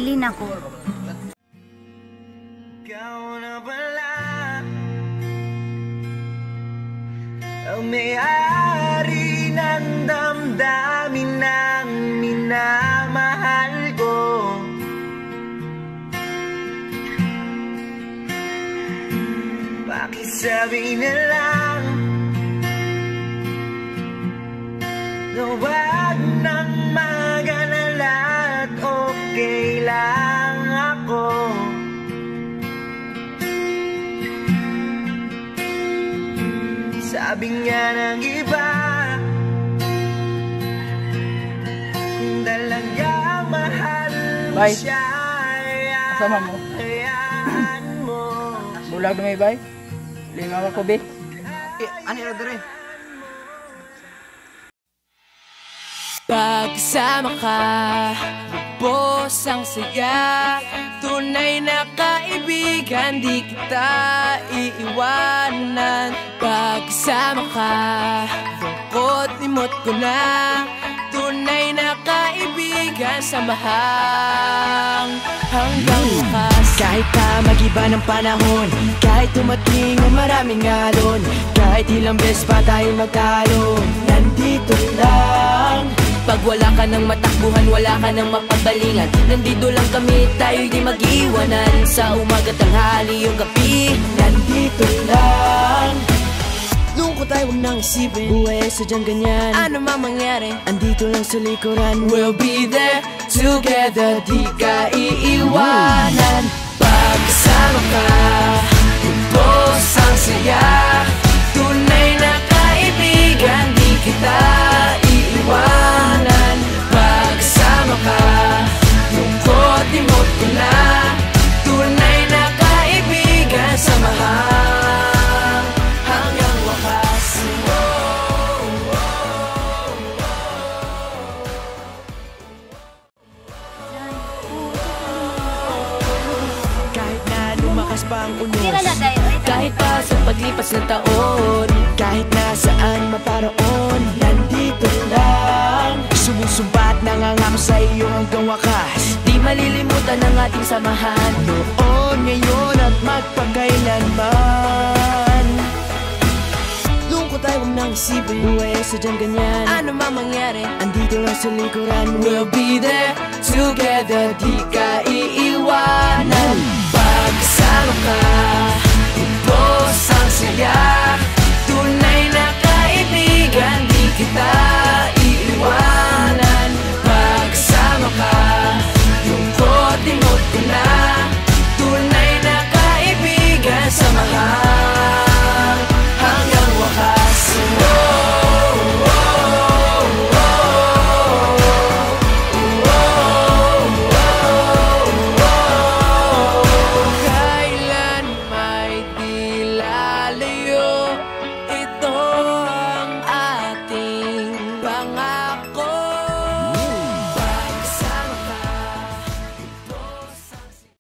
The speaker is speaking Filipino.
Maylin ako. Ikaw na pala ang may-ari ng damdamin ng minamahal ko. Pakisabi na lang na wag nang mag-alala at okay lang ako. Sabi nga ng iba, kung talagang mahal mo siya, sama mo. hayaan mo. Bulag na may bay. Lima ka ko, be. Ano yung order eh? Pagsama ka, lubos ang saya. Tunay na kaibigan, di kita iiwanan. Pagsama ka, lungkot limot ko na. Tunay na kaibigan, samahang hanggang wakas. Kahit pa mag-iba ng panahon, kahit tumating ang maraming alon, kahit ilang beses pa tayo magtalo, nandito lang. Pag wala ka ng matakbuhan, wala ka ng mapagbalingan, nandito lang kami, tayo'y di mag-iwanan. Sa umaga, tanghali, yung gabi, nandito lang. Lungkot tayo, huwag nang isipin, buhay ay sadyang ganyan. Ano man mangyari, andito lang sa likuran. We'll be there together, di ka iiwanan. Pagkasama ka, lubos ang saya. Tunay na kaibigan, di kita iiwanan. Pagkasama ka, lungkot limot ko na. Tunay na kaibigan, samahang hanggang wakas. Kahit na lumakas pa ang unos, kahit pa sa paglipas ng taon, kahit na saan maparoon, nandito lang. Sumusumpa at nangangako sa iyo hanggang wakas. Di malilimutan ang ating samahan, noon, ngayon at magpakailanman. Lungkot tayo, huwag nang isipin, buhay ay sadyang ganyan. Ano man mangyari, andito lang sa likuran. We'll be there together, di ka iiwanan.